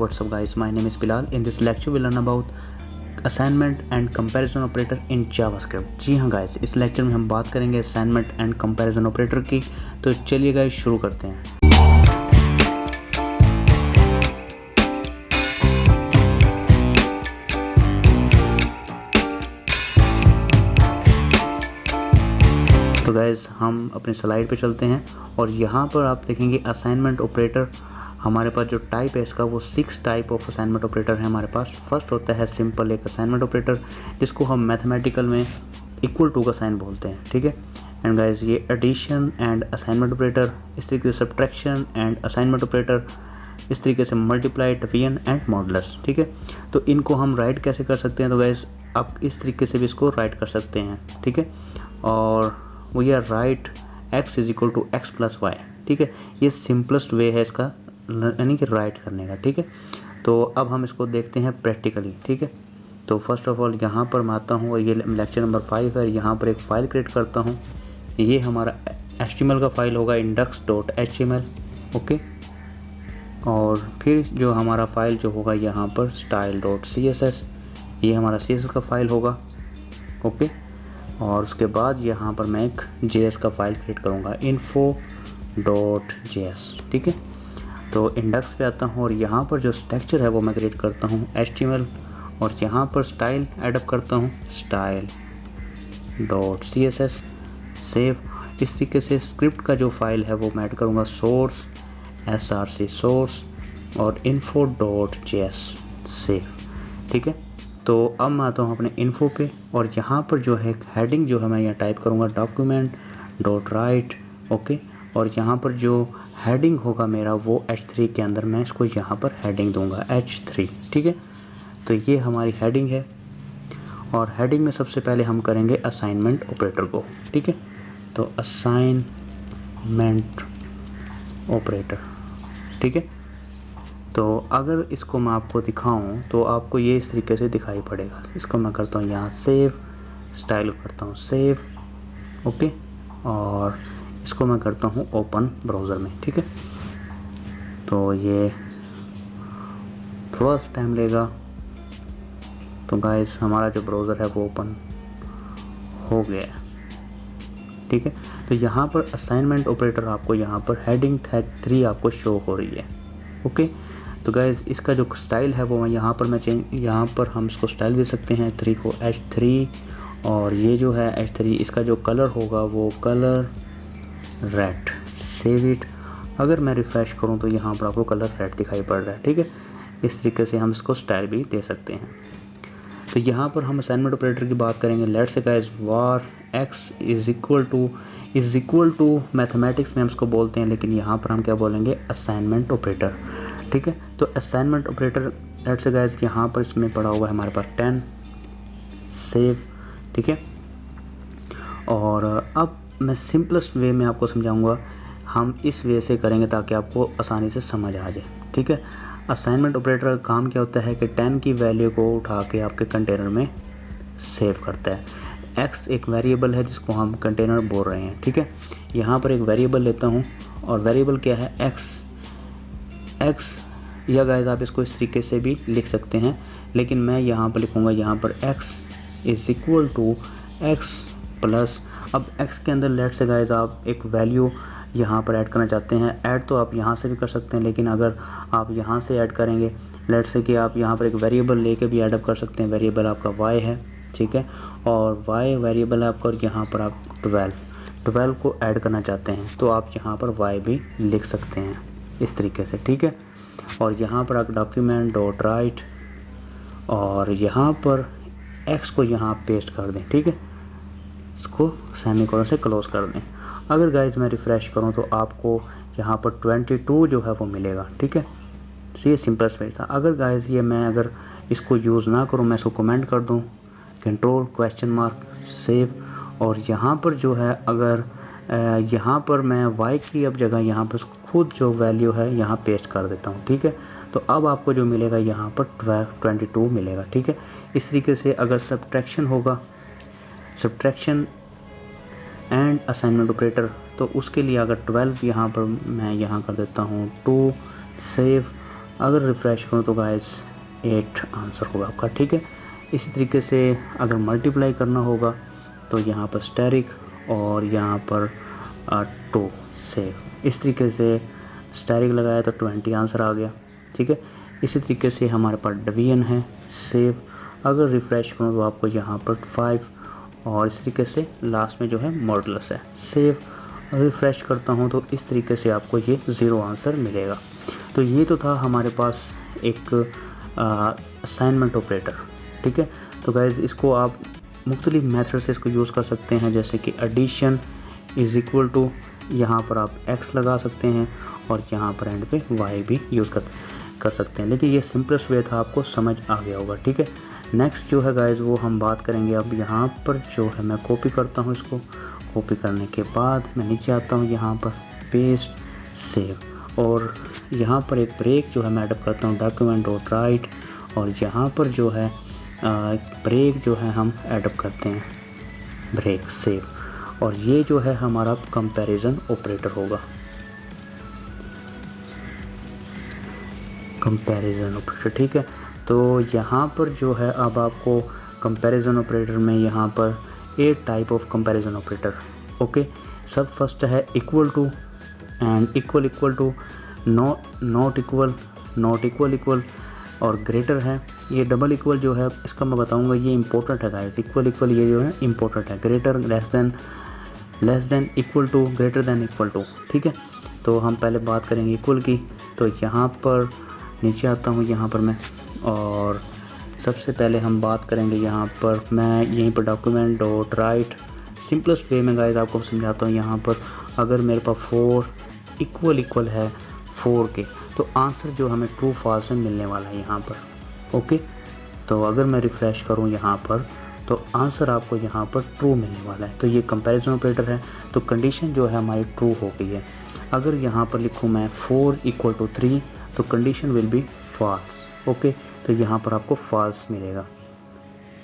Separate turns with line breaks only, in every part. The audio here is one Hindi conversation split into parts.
what's up guys, my name is Bilal. In this lecture we learn about assignment and comparison operator in JavaScript. जी हाँ गाइस, इस लेक्चर में हम बात करेंगे असाइनमेंट एंड कंपैरिजन ऑपरेटर की। तो चलिए गाइस शुरू करते हैं। तो गाइस हम अपने स्लाइड पे चलते हैं और यहाँ पर आप देखेंगे असाइनमेंट ऑपरेटर। हमारे पास जो टाइप है इसका वो 6 टाइप ऑफ असाइनमेंट ऑपरेटर है हमारे पास। फर्स्ट होता है सिंपल एक असाइनमेंट ऑपरेटर, जिसको हम मैथमेटिकल में इक्वल टू का साइन बोलते हैं, ठीक है। एंड गाइस ये एडिशन एंड असाइनमेंट ऑपरेटर, इस तरीके से सब्ट्रैक्शन एंड असाइनमेंट ऑपरेटर, इस तरीके से मल्टीप्लाई, डिवीजन एंड मॉडुलस, ठीक है। तो इनको हम राइट कैसे कर सकते हैं, तो गाइस आप इस तरीके से भी इसको राइट कर सकते हैं, ठीक है। और we are right x is equal to x plus y, ठीक है। ये सिंपलेस्ट वे है इसका यानी कि राइट करने का, ठीक है। तो अब हम इसको देखते हैं प्रैक्टिकली, ठीक है। तो फर्स्ट ऑफ ऑल यहाँ पर मैं आता हूँ और ये लेक्चर नंबर 5 है। यहाँ पर एक फ़ाइल क्रिएट करता हूँ। ये हमारा HTML का फाइल होगा index.html, ओके। और फिर जो हमारा फाइल जो होगा यहाँ पर style.css, ये हमारा CSS का फाइल होगा, ओके। और उसके बाद यहाँ पर मैं एक JS का फाइल क्रिएट करूँगा info.js, ठीक है। तो इंडेक्स पे आता हूँ और यहाँ पर जो स्ट्रक्चर है वो मैं क्रिएट करता हूँ HTML, और यहाँ पर स्टाइल एडअप करता हूँ style.css, सेव। इस तरीके से स्क्रिप्ट का जो फाइल है वो मैं ऐड करूँगा सोर्स src सोर्स और info.js, सेव, ठीक है। तो अब मैं आता हूँ अपने इन्फो पे और यहाँ पर जो है हेडिंग जो है मैं यहाँ टाइप करूँगा document.write, ओके। और यहाँ पर जो हेडिंग होगा मेरा वो H3 के अंदर मैं इसको यहाँ पर हेडिंग दूंगा H3, ठीक है। तो ये हमारी हेडिंग है और हेडिंग में सबसे पहले हम करेंगे असाइनमेंट ऑपरेटर को, ठीक है। तो असाइनमेंट ऑपरेटर, ठीक है। तो अगर इसको मैं आपको दिखाऊं तो आपको ये इस तरीके से दिखाई पड़ेगा। इसको मैं करता हूँ यहाँ सेव, स्टाइल करता हूँ सेव, ओके। और इसको मैं करता हूँ ओपन ब्राउज़र में, ठीक है। तो ये थोड़ा सा टाइम लेगा। तो गाइस हमारा जो ब्राउज़र है वो ओपन हो गया है, ठीक है। तो यहाँ पर असाइनमेंट ऑपरेटर आपको यहाँ पर हेडिंग 3 आपको शो हो रही है, ओके। तो गाइस इसका जो स्टाइल है वो यहाँ पर हम इसको स्टाइल दे सकते हैं 3 को H3, और ये जो है H3 इसका जो कलर होगा वो कलर रेड, सेव इट। अगर मैं रिफ़्रेश करूँ तो यहाँ पर आपको कलर रेड दिखाई पड़ रहा है, ठीक है। इस तरीके से हम इसको स्टाइल भी दे सकते हैं। तो यहाँ पर हम असाइनमेंट ऑपरेटर की बात करेंगे। Let's say guys var x is equal to mathematics में हम इसको बोलते हैं, लेकिन यहाँ पर हम क्या बोलेंगे असाइनमेंट ऑपरेटर, ठीक है। तो assignment operator let's say guys यहाँ पर इसमें पड़ा हुआ है हमारे पास 10, सेव, ठीक है। और अब मैं सिंपलेस्ट वे में आपको समझाऊंगा। हम इस वे से करेंगे ताकि आपको आसानी से समझ आ जाए, ठीक है। असाइनमेंट ऑपरेटर का काम क्या होता है कि 10 की वैल्यू को उठा के आपके कंटेनर में सेव करता है। x एक वेरिएबल है जिसको हम कंटेनर बोल रहे हैं, ठीक है। यहाँ पर एक वेरिएबल लेता हूँ और वेरिएबल क्या है x, या गाइस आप इसको इस तरीके से भी लिख सकते हैं, लेकिन मैं यहाँ पर लिखूँगा यहाँ पर x is equal to x plus. अब x के अंदर लेट से गाइस आप एक वैल्यू यहाँ पर ऐड करना चाहते हैं। ऐड तो आप यहाँ से भी कर सकते हैं, लेकिन अगर आप यहाँ से ऐड करेंगे लेट से कि आप यहाँ पर एक वेरिएबल लेके भी ऐड अप कर सकते हैं। वेरिएबल आपका y है, ठीक है, और y वेरिएबल है आपका, और यहाँ पर आप 12 को ऐड करना चाहते हैं तो आप यहाँ पर y भी लिख सकते हैं इस तरीके से, ठीक है। और यहाँ पर आप document.write और यहाँ पर x को यहाँ पेस्ट कर दें, ठीक है। इसको सेमीकोलन से क्लोज कर दें। अगर गाइस मैं रिफ़्रेश करूं तो आपको यहाँ पर 22 जो है वो मिलेगा, ठीक है। तो ये सिंपल वे था। अगर गाइस ये मैं अगर इसको यूज़ ना करूं, मैं इसको कमेंट कर दूं कंट्रोल क्वेश्चन मार्क सेव, और यहाँ पर जो है अगर यहाँ पर मैं y की अब जगह यहाँ पर खुद जो वैल्यू है यहाँ पेस्ट कर देता हूँ, ठीक है। तो अब आपको जो मिलेगा यहाँ पर 22 मिलेगा, ठीक है। इस तरीके से अगर सब्ट्रैक्शन होगा, सब्ट्रैक्शन एंड असाइनमेंट ऑपरेटर, तो उसके लिए अगर 12 यहाँ पर मैं यहाँ कर देता हूँ 2, सेव, अगर रिफ़्रेश करूँ तो गाइस 8 आंसर होगा आपका, ठीक है। इसी तरीके से अगर मल्टीप्लाई करना होगा तो यहाँ पर स्टेरिक और यहाँ पर 2 सेव। इस तरीके से स्टेरिक लगाया तो 20 आंसर आ गया, ठीक है। इसी तरीके से हमारे पास डिवीजन है, सेव। अगर रिफ़्रेश करूँ तो आपको यहाँ पर 5 और इस तरीके से लास्ट में जो है मॉडुलस है, सेव। रिफ़्रेश करता हूँ तो इस तरीके से आपको ये 0 आंसर मिलेगा। तो ये तो था हमारे पास एक असाइनमेंट ऑपरेटर, ठीक है। तो गाइज़ इसको आप मुख्तलिफ मेथड से इसको यूज़ कर सकते हैं, जैसे कि एडिशन इज़ इक्वल टू, यहाँ पर आप x लगा सकते हैं और यहाँ पर एंड पे y भी यूज़ कर सकते हैं। लेकिन ये सिंपलेस्ट वे था, आपको समझ आ गया होगा, ठीक है। नेक्स्ट जो है गाइज़ वो हम बात करेंगे। अब यहाँ पर जो है मैं कॉपी करता हूँ, इसको कॉपी करने के बाद मैं नीचे आता हूँ, यहाँ पर पेस्ट, सेव। और यहाँ पर एक ब्रेक जो है मैं ऐड करता हूँ, डॉक्यूमेंट डॉट राइट, और यहाँ पर जो है ब्रेक जो है हम ऐड करते हैं, ब्रेक, सेव। और ये जो है हमारा कंपैरिजन ऑपरेटर होगा, कंपैरिजन ऑपरेटर, ठीक है। तो यहाँ पर जो है अब आपको कंपैरिजन ऑपरेटर में यहाँ पर 8 type of comparison operator, okay. सब फर्स्ट है equal to and equal equal to, not equal, not equal equal, और ग्रेटर है। ये डबल इक्वल जो है इसका मैं बताऊंगा, ये इंपॉर्टेंट है गाइस। इक्वल इक्वल ये जो है इंपॉर्टेंट है। Greater, less than, equal to, greater than, equal to, ठीक है। तो हम पहले बात करेंगे इक्वल की। तो यहाँ पर नीचे आता हूँ, यहाँ पर मैं, और सबसे पहले हम बात करेंगे यहाँ पर मैं यहीं पर document dot right, simplest way में गाइस आपको समझाता हूँ। यहाँ पर अगर मेरे पास 4 इक्वल इक्वल है 4 के, तो आंसर जो हमें ट्रू फॉल्स में मिलने वाला है यहाँ पर, ओके। तो अगर मैं रिफ़्रेश करूँ यहाँ पर तो आंसर आपको यहाँ पर ट्रू मिलने वाला है। तो ये कंपैरिजन ऑपरेटर है, तो कंडीशन जो है हमारी ट्रू हो गई है। अगर यहाँ पर लिखूँ मैं 4 इक्वल टू 3, तो condition will be false, okay. तो यहाँ पर आपको फॉल्स मिलेगा।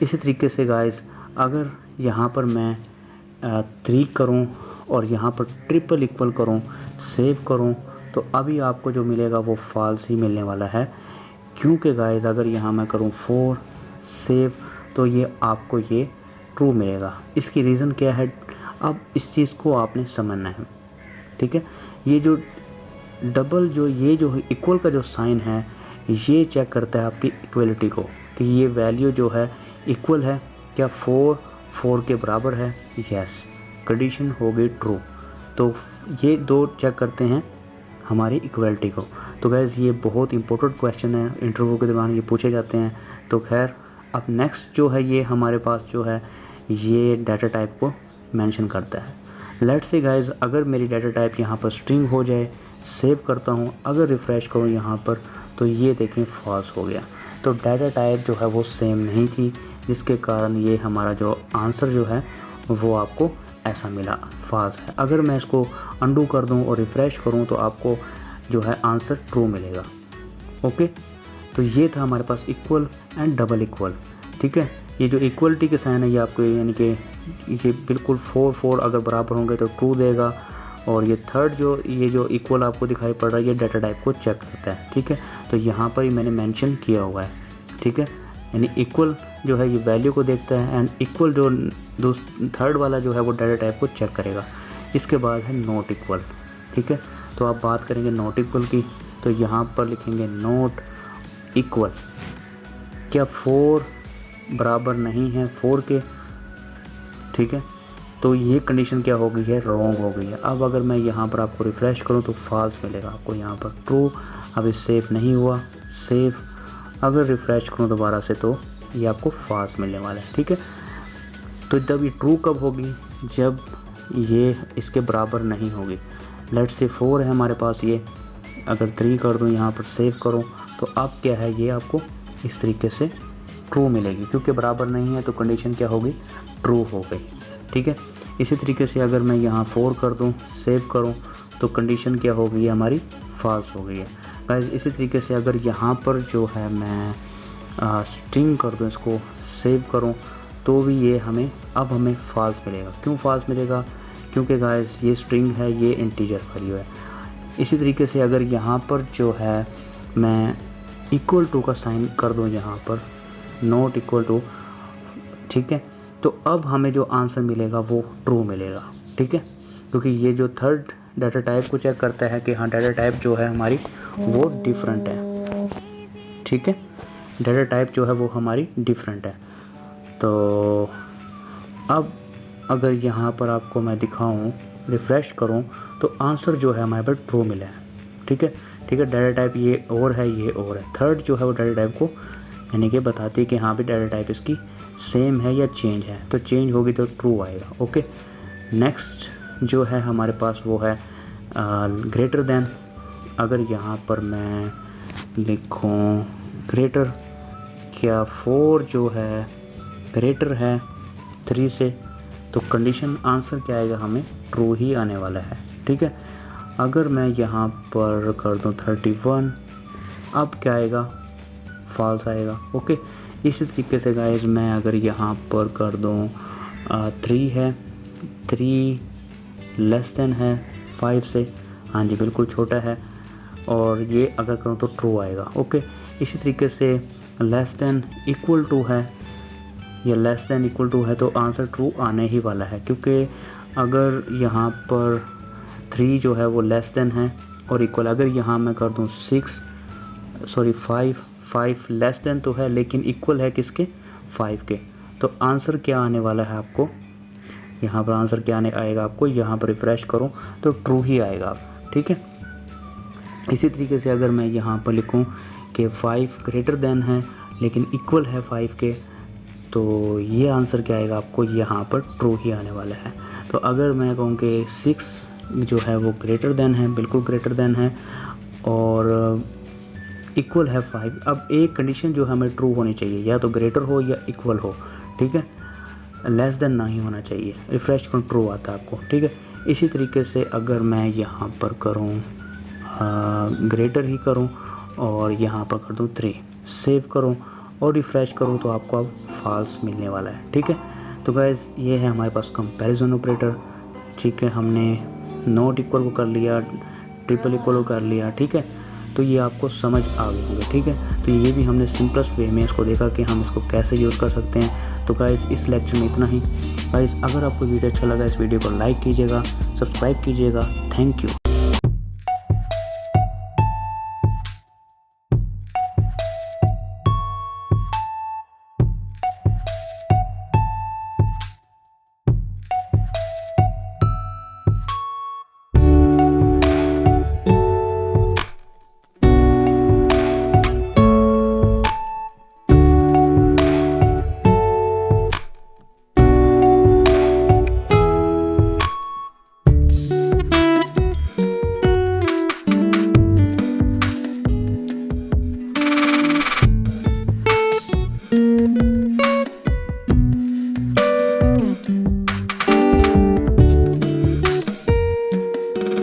इसी तरीके से गाइस अगर यहाँ पर मैं 3 करूँ और यहाँ पर ट्रिपल इक्वल करूँ, सेव करूँ, तो अभी आपको जो मिलेगा वो फॉल्स ही मिलने वाला है। क्योंकि गाइस अगर यहाँ मैं करूँ 4 सेव, तो ये आपको ये ट्रू मिलेगा। इसकी रीज़न क्या है, अब इस चीज़ को आपने समझना है, ठीक है। ये जो डबल जो ये जो इक्वल का जो साइन है, ये चेक करता है आपकी इक्वलिटी को, कि ये वैल्यू जो है इक्वल है, क्या 4 के बराबर है, यस, कंडीशन हो गई ट्रू। तो ये दो चेक करते हैं हमारी इक्वलिटी को। तो गैस ये बहुत इंपॉर्टेंट क्वेश्चन है, इंटरव्यू के दौरान ये पूछे जाते हैं। तो खैर अब नेक्स्ट जो है ये हमारे पास जो है ये डाटा टाइप को मेंशन करता है। लेट्स से गाइस अगर मेरी डाटा टाइप यहाँ पर स्ट्रिंग हो जाए, सेव करता हूँ, अगर रिफ़्रेश करूँ यहाँ पर तो ये देखें फॉल्स हो गया। तो डाटा टाइप जो है वो सेम नहीं थी, जिसके कारण ये हमारा जो आंसर जो है वो आपको ऐसा मिला, फॉल्स है। अगर मैं इसको अंडू कर दूं और रिफ़्रेश करूं तो आपको जो है आंसर ट्रू मिलेगा, ओके। तो ये था हमारे पास इक्वल एंड डबल इक्वल, ठीक है। ये जो इक्वलिटी के साइन है ये आपको यानी कि ये बिल्कुल 4 अगर बराबर होंगे तो ट्रू देगा। और ये थर्ड जो ये जो इक्वल आपको दिखाई पड़ रहा है ये डाटा टाइप को चेक करता है, ठीक है। तो यहाँ पर ही मैंने मेंशन किया हुआ है, ठीक है। यानी इक्वल जो है ये वैल्यू को देखता है एंड इक्वल जो थर्ड वाला जो है वो डाटा टाइप को चेक करेगा। इसके बाद है नॉट इक्वल, ठीक है। तो आप बात करेंगे नॉट इक्वल की, तो यहाँ पर लिखेंगे नॉट इक्वल, क्या 4 बराबर नहीं है 4 के, ठीक है। तो ये कंडीशन क्या हो गई है, रॉन्ग हो गई है। अब अगर मैं यहाँ पर आपको रिफ़्रेश करूँ तो फॉल्स मिलेगा आपको यहाँ पर, ट्रू। अब ये सेव नहीं हुआ, सेव। अगर रिफ़्रेश करूँ दोबारा से तो ये आपको फॉल्स मिलने वाला है, ठीक है। तो जब ये ट्रू कब होगी, जब ये इसके बराबर नहीं होगी। लेट्स से 4 है हमारे पास, ये अगर 3 कर दूँ यहाँ पर, सेव करूँ, तो अब क्या है ये आपको इस तरीके से ट्रू मिलेगी, क्योंकि बराबर नहीं है तो कंडीशन क्या होगी, ट्रू हो गई, ठीक है। इसी तरीके से अगर मैं यहाँ 4 कर दूँ, सेव करूँ, तो कंडीशन क्या हो गई है हमारी, फॉल्स हो गई है गाइस। इसी तरीके से अगर यहाँ पर जो है मैं स्ट्रिंग कर दूँ, इसको सेव करूँ, तो भी ये अब हमें फॉल्स मिलेगा। क्यों फॉल्स मिलेगा, क्योंकि गाइस ये स्ट्रिंग है, ये इंटीजर वैल्यू है। इसी तरीके से अगर यहाँ पर जो है मैं इक्वल टू का साइन कर दूं यहाँ पर, नॉट इक्वल टू, ठीक है। तो अब हमें जो आंसर मिलेगा वो ट्रू मिलेगा, ठीक है, क्योंकि ये जो थर्ड डाटा टाइप को चेक करता है कि हाँ डाटा टाइप जो है हमारी वो डिफरेंट है, ठीक है, डाटा टाइप जो है वो हमारी डिफरेंट है। तो अब अगर यहाँ पर आपको मैं दिखाऊं, रिफ़्रेश करूं, तो आंसर जो है हमारे पास ट्रू मिला है, ठीक है, ठीक है। डाटा टाइप ये और है, ये और है। थर्ड जो है वो डाटा टाइप को यानी कि बताती है कि हाँ भी डाटा टाइप इसकी सेम है या चेंज है, तो चेंज होगी तो ट्रू आएगा, ओके। नेक्स्ट जो है हमारे पास वो है ग्रेटर देन। अगर यहाँ पर मैं लिखूँ ग्रेटर, क्या 4 जो है ग्रेटर है 3 से, तो कंडीशन आंसर क्या आएगा, हमें ट्रू ही आने वाला है, ठीक है। अगर मैं यहाँ पर कर दूँ 31, अब क्या आएगा, फॉल्स आएगा, ओके। इसी तरीके से गाइस मैं अगर यहाँ पर कर दूँ 3 है, 3 लेस देन है 5 से, हाँ जी बिल्कुल छोटा है, और ये अगर करूँ तो ट्रू आएगा, ओके। इसी तरीके से लेस देन इक्वल टू है, या लेस देन इक्वल टू है, तो आंसर ट्रू आने ही वाला है, क्योंकि अगर यहाँ पर 3 जो है वो लेस देन है और इक्वल, अगर यहाँ मैं कर दूँ 5 लेस देन तो है लेकिन इक्वल है किसके, 5 के, तो आंसर क्या आने वाला है आपको, यहाँ पर आंसर क्या आएगा आपको, यहाँ पर रिफ्रेश करो तो ट्रू ही आएगा, ठीक है। इसी तरीके से अगर मैं यहाँ पर लिखूँ कि 5 ग्रेटर देन है लेकिन इक्वल है 5 के, तो ये आंसर क्या आएगा आपको, यहाँ पर ट्रू ही आने वाला है। तो अगर मैं कहूँ कि 6 जो है वो ग्रेटर देन है, बिल्कुल ग्रेटर देन है, और इक्वल है 5, अब एक कंडीशन जो हमें ट्रू होनी चाहिए, या तो ग्रेटर हो या इक्वल हो, ठीक है, लेस देन ना ही होना चाहिए। रिफ्रेश करो ट्रू आता है आपको, ठीक है। इसी तरीके से अगर मैं यहाँ पर करूँ ग्रेटर ही करूँ और यहाँ पर कर दूँ 3, सेव करूँ और रिफ़्रेश करूँ तो आपको अब फॉल्स मिलने वाला है, ठीक है। तो गाइस ये है हमारे पास कंपैरिजन ऑपरेटर, ठीक है। हमने नॉट इक्वल को कर लिया, ट्रिपल इक्वल को कर लिया, ठीक है। तो ये आपको समझ आ गए होंगे, ठीक है। तो ये भी हमने सिंपलेस्ट वे में इसको देखा कि हम इसको कैसे यूज़ कर सकते हैं। तो गाइस इस लेक्चर में इतना ही। गाइस अगर आपको वीडियो अच्छा लगा, इस वीडियो को लाइक कीजिएगा, सब्सक्राइब कीजिएगा। Thank you.